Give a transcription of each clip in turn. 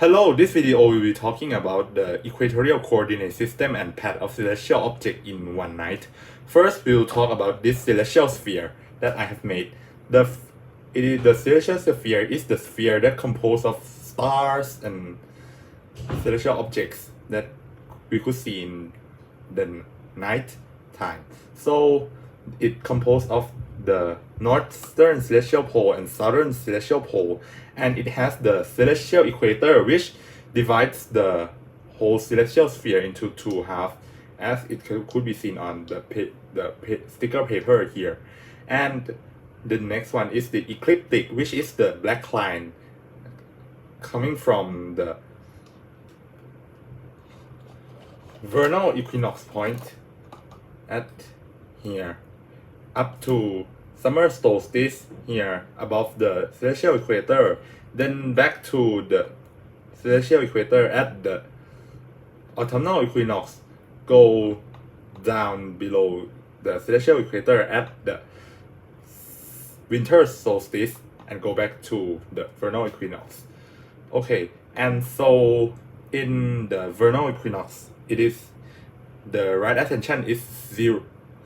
Hello, this video will be talking about the equatorial coordinate system and path of celestial object in one night. First, we'll talk about this celestial sphere that I have made. The celestial sphere is the sphere that composed of stars and celestial objects that we could see in the night time. So it composed of the northern celestial pole and southern celestial pole, and it has the celestial equator which divides the whole celestial sphere into two halves, as it could be seen on the sticker paper here. And the next one is the ecliptic, which is the black line coming from the vernal equinox point at here up to summer solstice here above the celestial equator, then back to the celestial equator at the autumnal equinox, go down below the celestial equator at the winter solstice, and go back to the vernal equinox. Okay, and so in the vernal equinox, it is the right ascension is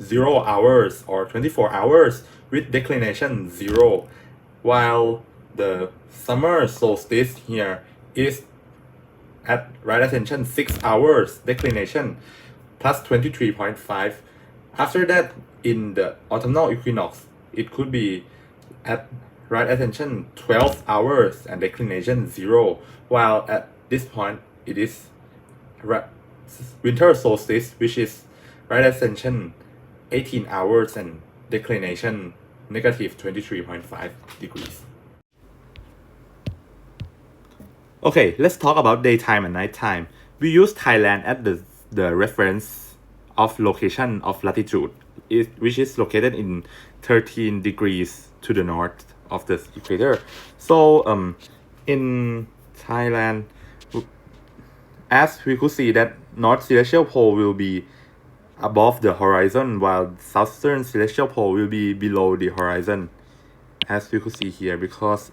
0 hours or 24 hours with declination 0, while the summer solstice here is at right ascension 6 hours declination plus 23.5. After that, in the autumnal equinox, it could be at right ascension 12 hours and declination 0, while at this point it is winter solstice, which is right ascension 18 hours and declination negative 23.5 degrees. Okay, let's talk about daytime and nighttime. We use Thailand as the reference of location of latitude, which is located in 13 degrees to the north of the equator. So in Thailand, as we could see that north celestial pole will be above the horizon, while southern celestial pole will be below the horizon, as we could see here, because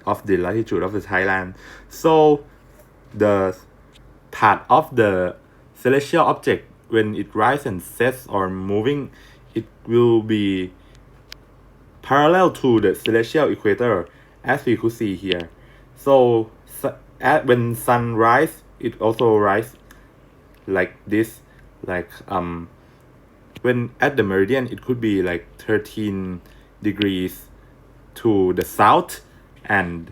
of the latitude of the Thailand. So the path of the celestial object, when it rises and sets or moving, it will be parallel to the celestial equator, as we could see here. So when sun rise, it also rise like this, like when at the meridian, it could be like 13 degrees to the south. And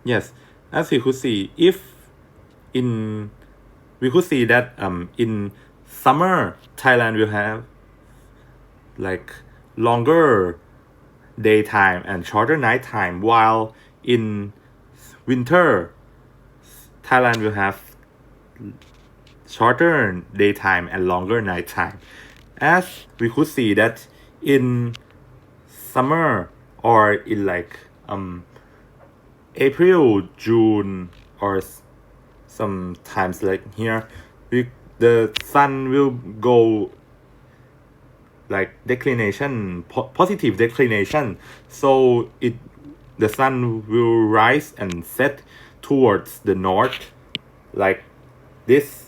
yes, as we could see, if we could see that in summer, Thailand will have like longer daytime and shorter nighttime, while in winter, Thailand will have shorter daytime and longer nighttime. As we could see that in summer, or in like April, June, or sometimes like here, the sun will go like declination, positive declination. So the sun will rise and set towards the north like this,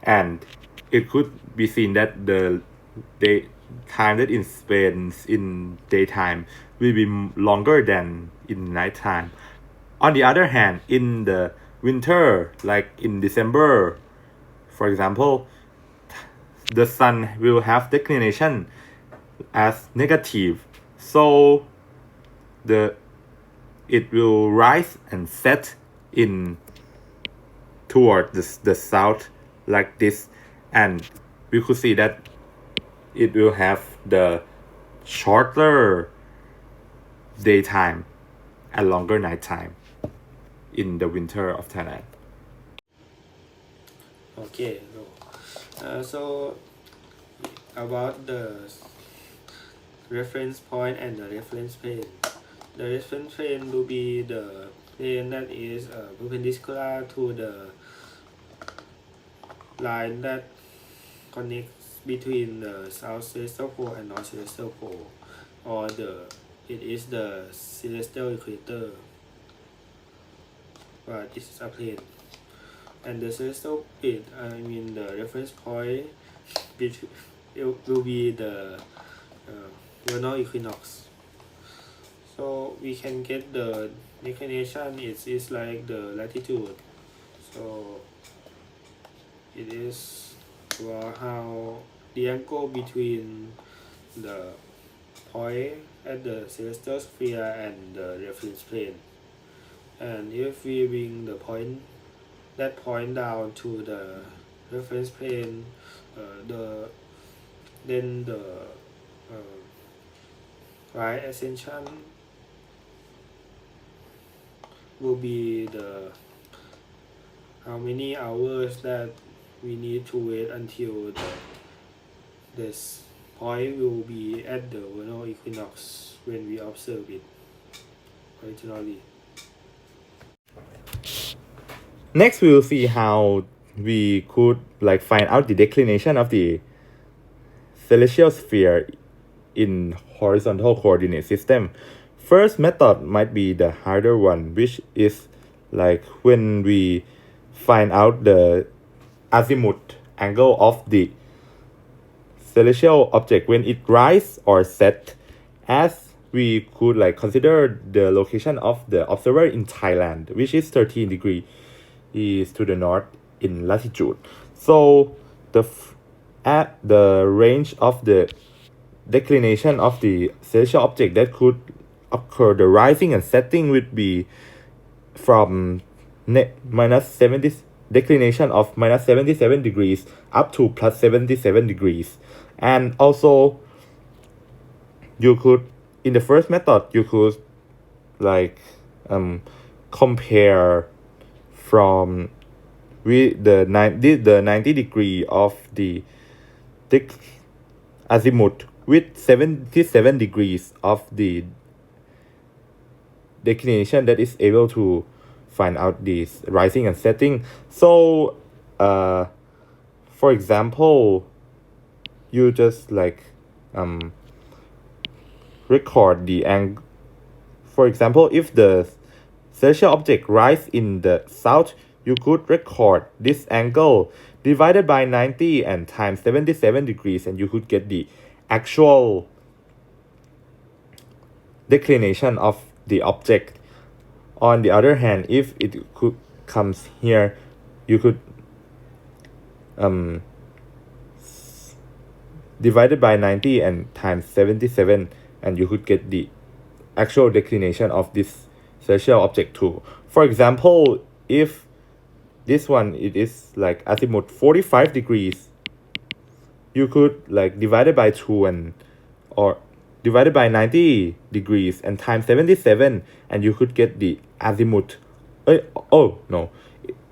and it could be seen that the time that it spends in daytime will be longer than in nighttime. On the other hand, in the winter, like in December, for example, the sun will have declination as negative, so it will rise and set in toward the south like this, and we could see that it will have the shorter daytime and longer nighttime in the winter of Thailand. Okay, so about the reference point and the reference plane. The reference plane will be the plane that is perpendicular to the line that connects between the south celestial pole and north celestial pole, or it is the celestial equator. but it's a plane. And the celestial plane, the reference point it will be the vernal equinox. So we can get the declination is like the latitude. So it is how the angle between the point at the celestial sphere and the reference plane. And if we bring that point down to the reference plane, then the right ascension will be the how many hours that we need to wait until this point will be at the vernal equinox when we observe it originally. Next, we will see how we could find out the declination of the celestial sphere in horizontal coordinate system. First method might be the harder one, which is when we find out the azimuth angle of the celestial object when it rise or set, as we could consider the location of the observer in Thailand, which is 13 degrees is to the north in latitude. So at the range of the declination of the celestial object that could occur, the rising and setting would be from minus 70 declination of minus 77 degrees up to plus 77 degrees. And also you could, in the first method, you could compare from the 90 degree of the azimuth with 77 degrees of the declination that is able to find out this rising and setting. So for example, you just record the angle. For example, if the celestial object rise in the south, you could record this angle divided by 90 and times 77 degrees, and you could get the actual declination of the object. On the other hand, if it comes here, you could divided by 90 and times 77, and you could get the actual declination of this celestial object too. For example, if this one it is azimuth 45 degrees, you could divide it by 2 and or divided by 90 degrees and times 77, and you could get the azimuth.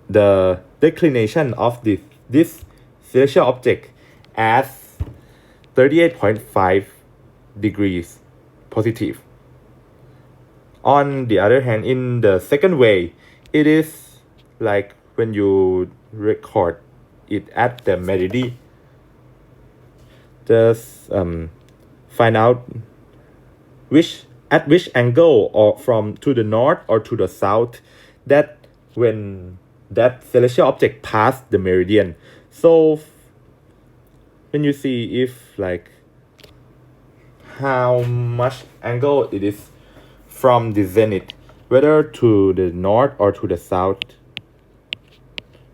The declination of this celestial object as 38.5 degrees positive. On the other hand, in the second way, it is when you record it at the meridian, just find out at which angle or from to the north or to the south that when that celestial object passed the meridian. So when you see if how much angle it is from the zenith, whether to the north or to the south,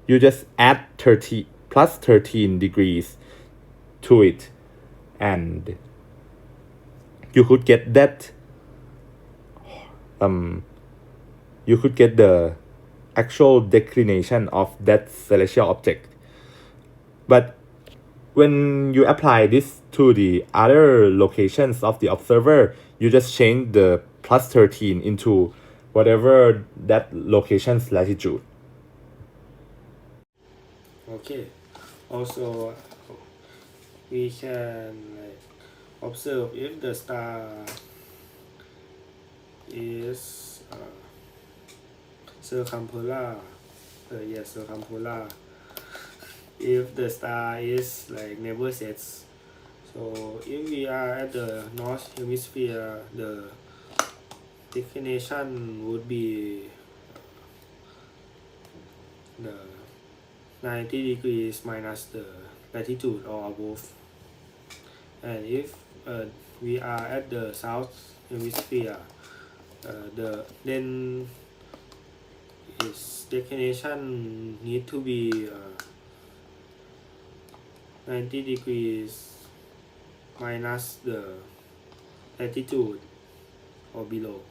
you just add 30 plus 13 degrees to it, and you could get that you could get the actual declination of that celestial object. But when you apply this to the other locations of the observer, you just change the plus 13 into whatever that location's latitude. Okay. Also, we can observe if the star is circumpolar. Circumpolar. If the star is never sets. So if we are at the north hemisphere, the declination would be the 90 degrees minus the latitude or above. And if we are at the south hemisphere, then its declination need to be 90 degrees minus the latitude or below.